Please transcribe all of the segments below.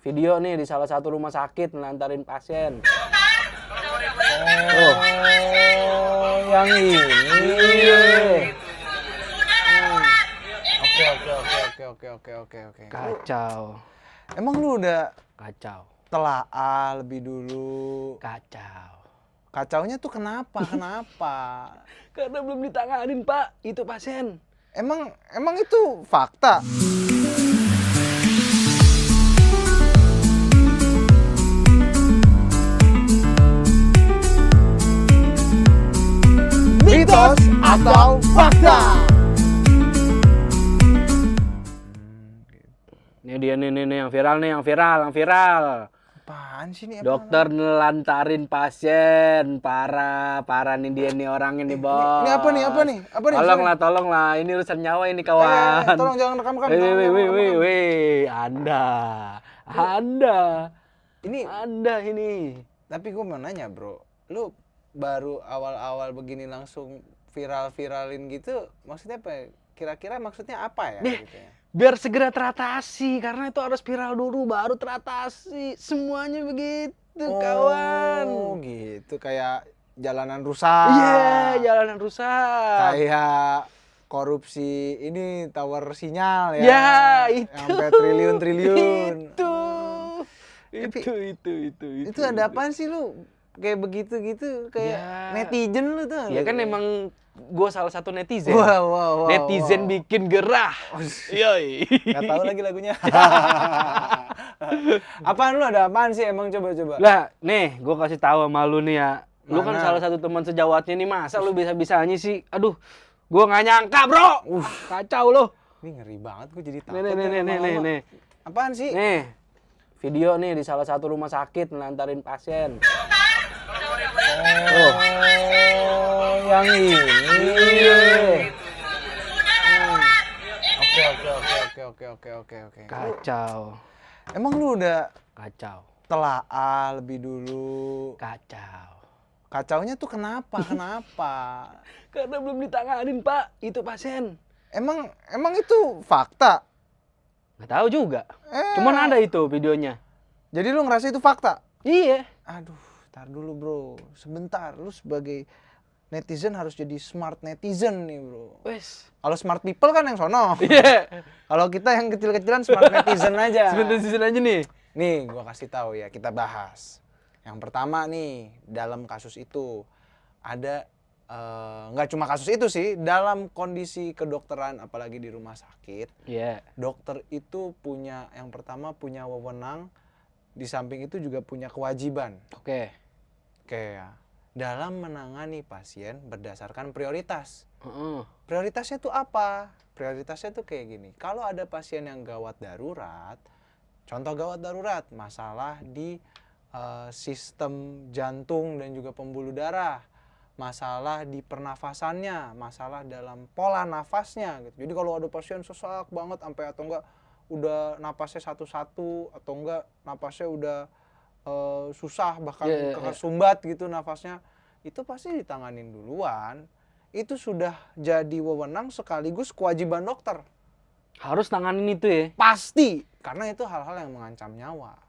video nih di salah satu rumah sakit melantarin pasien. Oh, yang ini. Oke. Kacau. Emang lu udah Kacau. telaah lebih dulu? Kacau. Kacaunya tuh kenapa? Karena belum ditanganin, Pak. Itu pasien. Emang itu fakta? Mitos atau fakta? Ini dia nih yang viral. Apaan sih ini? Dokter nelantarin pasien, parah nih dia nih orangnya nih, Bos. Ini apa nih? Tolonglah, ini urusan nyawa ini, kawan. Tolong jangan rekam. Wih, Anda. Ini, Anda ini. tapi gue mau nanya, bro, lu baru awal-awal begini langsung viralin gitu, maksudnya apa ya? Kira-kira maksudnya apa ya? Gitu ya? Biar segera teratasi, karena itu harus viral dulu baru teratasi. Semuanya begitu, kawan. Oh, gitu. Kayak jalanan rusak. Iya, jalanan rusak. Kayak korupsi ini tower sinyal ya. Ya, itu. Sampai triliun-triliun. Itu ada apaan sih lu? Kayak begitu-gitu, kayak Ya. netizen lu tuh. Ya kan emang gue salah satu netizen. Wow. Netizen bikin gerah. Yoi. Gak tahu lagi lagunya. Apaan lu, ada apaan sih emang, coba? Lah, nih gue kasih tahu sama lu nih ya. Lu kan Mana? salah satu teman sejawatnya nih, masa lu bisa-bisanya sih? Aduh, gue nggak nyangka, bro. Kacau lu. Ini ngeri banget, gue jadi takut. Nih. Apaan sih? Nih, video nih di salah satu rumah sakit melantarin pasien. Oh, yang ini. Oke. Kacau. Emang lu udah Kacau. telaah lebih dulu? Kacau. Kacaunya tuh kenapa? Karena belum ditanganin, Pak. Itu pasien. Emang itu fakta? Nggak tahu juga. Cuman ada itu videonya. Jadi lu ngerasa itu fakta? Iya. Aduh, tar dulu, bro. Sebentar, lu sebagai netizen harus jadi smart netizen nih, bro. Wes. Kalau smart people kan yang sono. Iya. Kalau kita yang kecil-kecilan smart netizen aja. Sebentar season aja nih. Nih, gua kasih tahu ya, kita bahas. Yang pertama nih, dalam kasus itu ada nggak cuma kasus itu sih, dalam kondisi kedokteran apalagi di rumah sakit, Iya. dokter itu punya, yang pertama punya wewenang, di samping itu juga punya kewajiban. Oke. Ya, dalam menangani pasien berdasarkan prioritas. Heeh. Prioritasnya tuh apa? Prioritasnya tuh kayak gini. Kalau ada pasien yang gawat darurat, contoh gawat darurat, masalah di sistem jantung dan juga pembuluh darah, masalah di pernafasannya, masalah dalam pola nafasnya gitu. Jadi kalau ada pasien sesak banget sampai atau enggak udah napasnya satu-satu atau enggak napasnya udah susah bahkan kesumbat gitu nafasnya, itu pasti ditanganin duluan. Itu sudah jadi wewenang sekaligus kewajiban dokter. Harus tanganin itu ya. Pasti, karena itu hal-hal yang mengancam nyawa.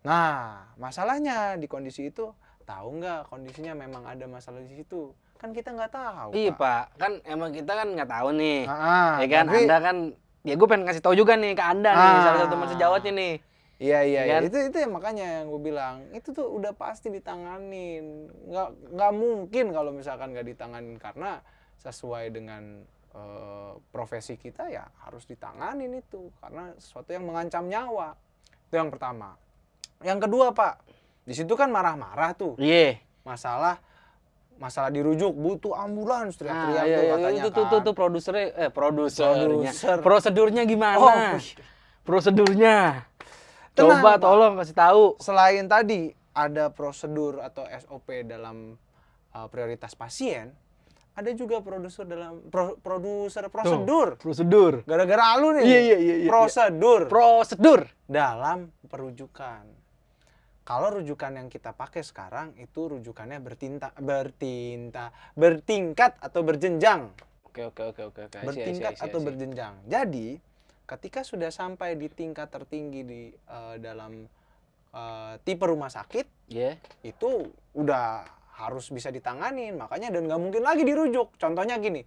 Nah, masalahnya di kondisi itu, tahu nggak kondisinya memang ada masalah di situ? Kan kita nggak tahu. Iya, Pak. Kan emang kita kan nggak tahu nih. Ya kan, tapi, Anda kan, ya gue pengen kasih tahu juga nih ke Anda nih, salah satu teman sejawatnya nih. Iya. Kan? Itu yang makanya yang gue bilang, itu tuh udah pasti ditanganin. Nggak mungkin kalau misalkan nggak ditanganin, karena sesuai dengan profesi kita ya harus ditanganin itu, karena sesuatu yang mengancam nyawa. Itu yang pertama. Yang kedua, Pak, di situ kan marah-marah tuh. Iya. Masalah dirujuk, butuh ambulans, teriak-teriak tuh katanya Itu produsernya. Produser. Prosedurnya gimana? Oh, Prosedurnya. Tenang, Coba Pak. tolong kasih tahu. Selain tadi ada prosedur atau SOP dalam prioritas pasien, ada juga produser dalam prosedur. Prosedur. Gara-gara lu nih. Iya. Prosedur dalam perujukan. Kalau rujukan yang kita pakai sekarang itu rujukannya bertingkat atau berjenjang. Oke. Bertingkat atau berjenjang. Jadi ketika sudah sampai di tingkat tertinggi di dalam tipe rumah sakit, itu udah harus bisa ditanganin, makanya dan nggak mungkin lagi dirujuk. Contohnya gini,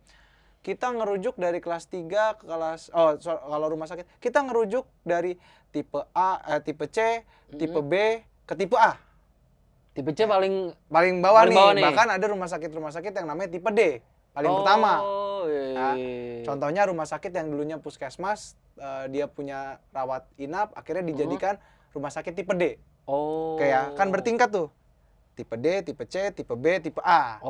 kita ngerujuk dari kelas 3 ke kelas, kalau rumah sakit, kita ngerujuk dari tipe A, tipe C, tipe B ke tipe A. Tipe C paling bawah paling nih. bawah nih. Bahkan ada rumah sakit yang namanya tipe D, paling pertama. Nah, contohnya rumah sakit yang dulunya puskesmas, dia punya rawat inap, akhirnya dijadikan rumah sakit tipe D. Kayak kan bertingkat tuh. Tipe D, tipe C, tipe B, tipe A.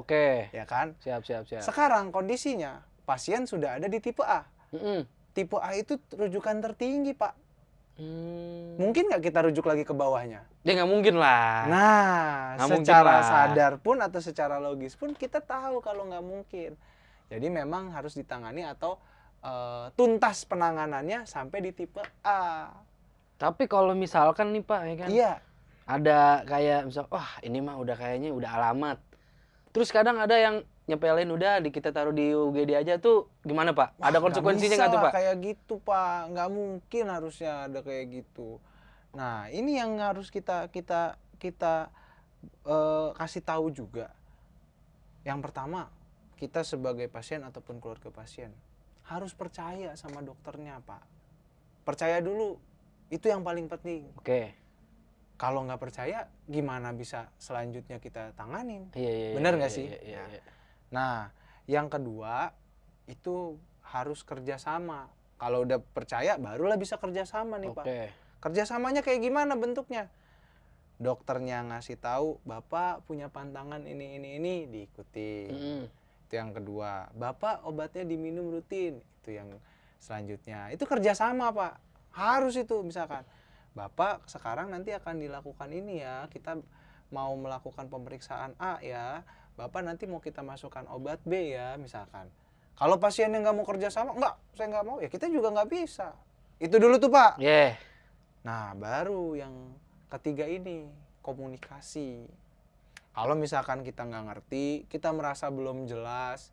Ya kan? Siap. Sekarang kondisinya pasien sudah ada di tipe A. Tipe A itu rujukan tertinggi, Pak. Mungkin nggak kita rujuk lagi ke bawahnya? Ya nggak mungkin lah. Nah, secara sadar pun atau secara logis pun kita tahu kalau nggak mungkin. Jadi memang harus ditangani atau tuntas penanganannya sampai di tipe A. Tapi kalau misalkan nih Pak, ya kan? Iya. Ada kayak misal, wah ini mah udah kayaknya udah alamat. Terus kadang ada yang nyepelin udah kita taruh di UGD aja tuh gimana Pak? Wah, ada konsekuensinya nggak tuh Pak? Kayak gitu Pak, nggak mungkin harusnya ada kayak gitu. Nah ini yang harus kita kasih tahu juga. Yang pertama, kita sebagai pasien ataupun keluarga pasien harus percaya sama dokternya Pak. Percaya dulu, itu yang paling penting. Kalau nggak percaya, gimana bisa selanjutnya kita tanganin? Bener nggak sih? Iya. Nah, yang kedua itu harus kerjasama. Kalau udah percaya, barulah bisa kerjasama nih Pak. Kerjasamanya kayak gimana bentuknya? Dokternya ngasih tahu, Bapak punya pantangan ini, diikuti. Itu yang kedua. Bapak obatnya diminum rutin. Itu yang selanjutnya. Itu kerjasama Pak. Harus itu misalkan. Bapak sekarang nanti akan dilakukan ini ya. Kita mau melakukan pemeriksaan A ya. Bapak nanti mau kita masukkan obat B ya misalkan. Kalau pasiennya nggak mau kerja sama, saya nggak mau, ya kita juga nggak bisa. Itu dulu tuh Pak. Nah baru yang ketiga ini, komunikasi. Kalau misalkan kita nggak ngerti, kita merasa belum jelas,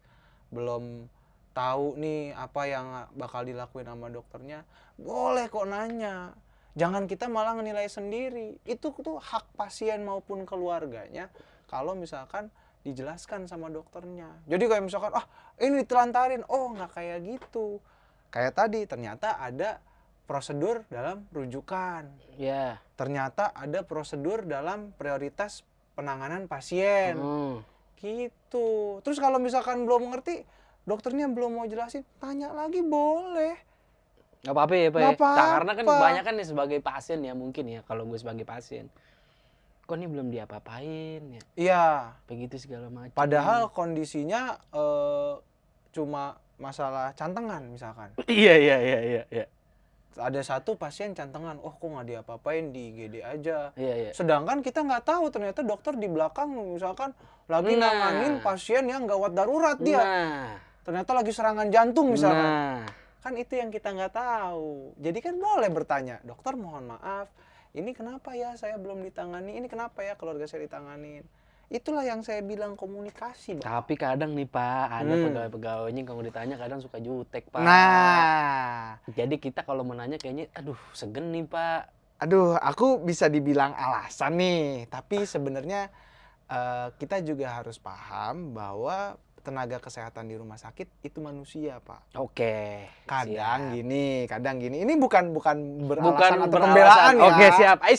belum tahu nih apa yang bakal dilakuin sama dokternya, boleh kok nanya. Jangan kita malah nilai sendiri. Itu tuh hak pasien maupun keluarganya kalau misalkan dijelaskan sama dokternya. Jadi kayak misalkan, ini ditelantarin. Oh, nggak kayak gitu. Kayak tadi, ternyata ada prosedur dalam rujukan. Ternyata ada prosedur dalam prioritas penanganan pasien. Gitu. Terus kalau misalkan belum mengerti, dokternya belum mau jelasin, tanya lagi boleh. Nggak apa-apa ya Pak. Nggak apa-apa. Karena kan kebanyakan nih sebagai pasien ya mungkin ya, kalau gue sebagai pasien. Kok ini belum diapa-apain ya? Iya. Begitu segala macam. Padahal kondisinya cuma masalah cantengan misalkan. Iya. Ada satu pasien cantengan, kok nggak diapa-apain di IGD aja. Iya. Sedangkan kita nggak tahu ternyata dokter di belakang misalkan lagi nanganin pasien yang gawat darurat dia. Ternyata lagi serangan jantung misalkan. Kan itu yang kita nggak tahu. Jadi kan boleh bertanya, dokter mohon maaf, ini kenapa ya saya belum ditangani, ini kenapa ya keluarga saya ditanganin. Itulah yang saya bilang komunikasi, Bang. Tapi kadang nih Pak, ada pegawai-pegawainya kalau ditanya kadang suka jutek Pak. Nah. Jadi kita kalau mau nanya kayaknya, aduh segen nih Pak. Aduh, aku bisa dibilang alasan nih. Tapi sebenarnya kita juga harus paham bahwa tenaga kesehatan di rumah sakit itu manusia, Pak. Kadang gini. Ini bukan beralasan atau pembelaan ya. Siap. I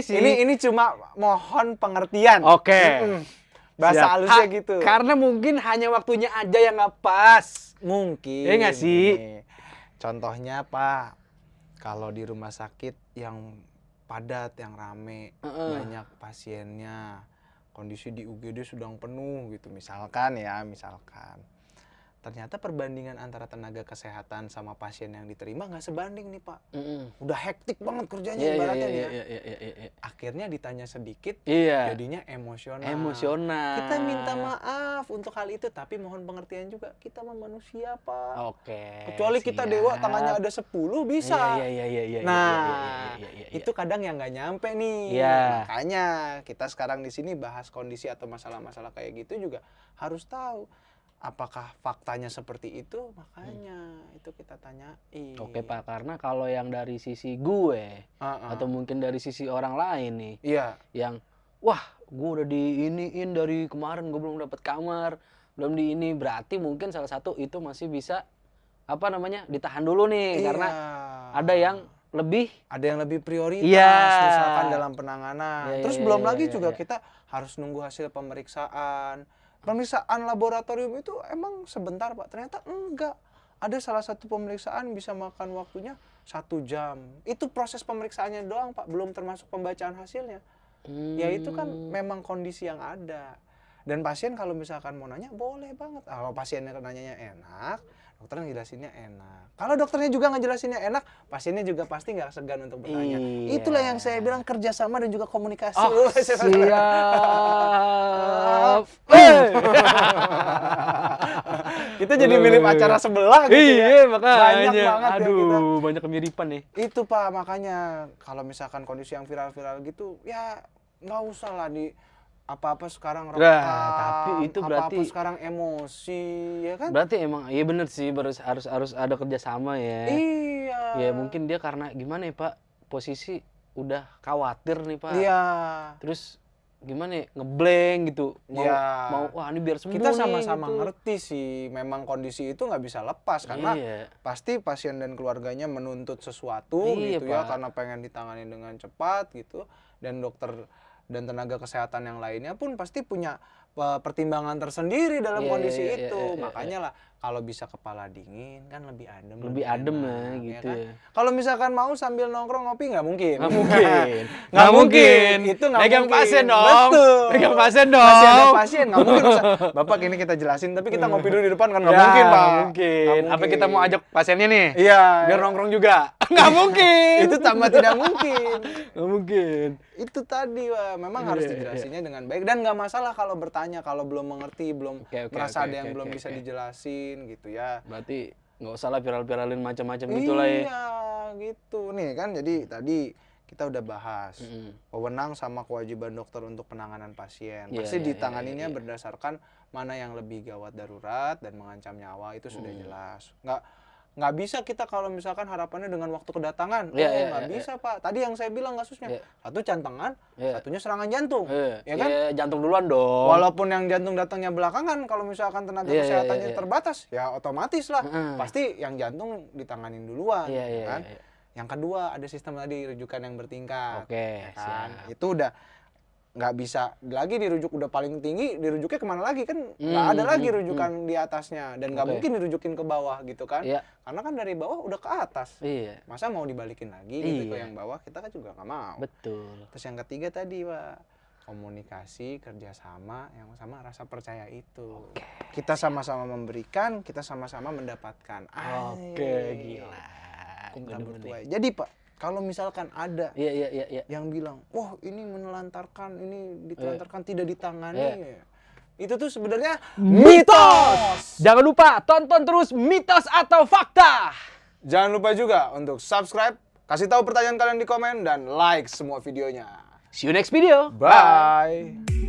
see. Ini cuma mohon pengertian. Bahasa halusnya gitu. Karena mungkin hanya waktunya aja yang nggak pas. Mungkin. Iya nggak sih? Contohnya Pak, kalau di rumah sakit yang padat, yang rame, banyak pasiennya, kondisi di UGD sedang penuh gitu misalkan. Ternyata perbandingan antara tenaga kesehatan sama pasien yang diterima nggak sebanding nih Pak. Udah hektik banget kerjanya ibaratnya ya. Akhirnya ditanya sedikit, jadinya emosional. Kita minta maaf untuk hal itu, tapi mohon pengertian juga, kita mah manusia Pak. Kecuali kita dewa tangannya ada 10 bisa. Nah, itu kadang yang nggak nyampe nih. Makanya kita sekarang di sini bahas kondisi atau masalah-masalah kayak gitu juga harus tahu. apakah faktanya seperti itu? Makanya itu kita tanyain. Oke Pak, karena kalau yang dari sisi gue atau mungkin dari sisi orang lain nih, Iya. yang wah gue udah diiniin dari kemarin gue belum dapat kamar, belum di ini, berarti mungkin salah satu itu masih bisa apa namanya ditahan dulu nih karena ada yang lebih lebih prioritas Iya. misalkan dalam penanganan. Iya, Terus iya, belum iya, lagi iya, juga iya. kita harus nunggu hasil pemeriksaan. Pemeriksaan laboratorium itu emang sebentar Pak, ternyata enggak. Ada salah satu pemeriksaan bisa makan waktunya 1 jam. Itu proses pemeriksaannya doang Pak, belum termasuk pembacaan hasilnya. Ya itu kan memang kondisi yang ada. Dan pasien kalau misalkan mau nanya boleh banget. Kalau pasiennya nanyanya enak, dokternya ngejelasinnya enak. Kalau dokternya juga ngejelasinnya enak, pasiennya juga pasti nggak segan untuk bertanya. Iya. Itulah yang saya bilang kerjasama dan juga komunikasi. Oh, siap. Kita jadi mirip acara sebelah gitu ya. Iya, makanya. Banyak banget ya Aduh, kita. banyak kemiripan nih. Itu Pak, makanya kalau misalkan kondisi yang viral-viral gitu, ya nggak usah lah di apa-apa sekarang rekam, tapi itu apa-apa berarti- sekarang emosi, ya kan? Berarti emang iya bener sih, harus ada kerjasama ya. Iya. Ya mungkin dia karena gimana ya Pak, posisi udah khawatir nih Pak. Iya. Terus gimana ya, ngeblank gitu. Iya. Mau wah ini biar sembuh Kita nih, sama-sama gitu. ngerti sih, memang kondisi itu nggak bisa lepas karena Iya. pasti pasien dan keluarganya menuntut sesuatu Iya, gitu ya, Pak. karena pengen ditangani dengan cepat gitu, dan dokter dan tenaga kesehatan yang lainnya pun pasti punya pertimbangan tersendiri dalam Iya, kondisi iya, iya, itu. iya, iya. Makanya lah kalau bisa kepala dingin kan lebih adem. Lebih adem enak, lah gitu kan? ya. Kalau misalkan mau sambil nongkrong ngopi nggak mungkin. Nggak mungkin. Nggak mungkin. Itu nggak Megang mungkin. pasien dong. Betul. Megang pasien dong. Masih ada pasien nggak mungkin. Bapak ini kita jelasin tapi kita ngopi dulu di depan kan nggak Ya, mungkin Pak. nggak mungkin. Nggak Apa kita mau ajak pasiennya nih? Iya. Biar nongkrong juga. Nggak mungkin. Itu tambah tidak mungkin. Nggak mungkin. Itu tadi Wak, memang harus Iya, iya. dijelasinnya dengan baik dan nggak masalah kalau bertanya, kalau belum mengerti, belum Oke, merasa oke, ada yang oke, belum oke, bisa oke. dijelasin gitu ya. Berarti nggak usah lah viral-viralin macam-macam gitu lah ya. Iya, gitu. Nih kan jadi tadi kita udah bahas wewenang sama kewajiban dokter untuk penanganan pasien. Iya, Pasti iya, ditanganinya iya, iya. berdasarkan mana yang lebih gawat darurat dan mengancam nyawa, itu sudah Mm. jelas. Nggak bisa kita kalau misalkan harapannya dengan waktu kedatangan. Iya, iya, Nggak iya, bisa Pak. Tadi yang saya bilang kasusnya, Iya. satu cantengan, Iya. satunya serangan jantung. Ya kan? Ya, jantung duluan dong. Walaupun yang jantung datangnya belakangan, kalau misalkan tenaga Iya, iya, kesehatannya iya. terbatas, ya otomatis lah. Heeh. Pasti yang jantung ditanganin duluan, Iya, ya iya, kan? iya. Yang kedua ada sistem tadi rujukan yang bertingkat, Oke, ya kan? siap. Itu udah nggak bisa lagi dirujuk, udah paling tinggi, dirujuknya kemana lagi kan? Nggak ada lagi rujukan di atasnya dan nggak Oke. mungkin dirujukin ke bawah gitu kan? Iya. Karena kan dari bawah udah ke atas. Iya, Masa mau dibalikin lagi gitu ke Iya. yang bawah, kita kan juga nggak mau. betul. Terus yang ketiga tadi Pak, komunikasi, kerjasama, yang sama rasa percaya itu. Kita sama-sama memberikan, kita sama-sama mendapatkan. Oke, gila. Kumta Bener-bener bertuai. nih. Jadi Pak, kalau misalkan ada Iya, iya, iya, iya. yang bilang, wah ini menelantarkan, ini ditelantarkan tidak ditangani, Iya. itu tuh sebenarnya Mitos! Jangan lupa tonton terus Mitos atau Fakta. Jangan lupa juga untuk subscribe, kasih tahu pertanyaan kalian di komen, dan like semua videonya. See you next video. Bye.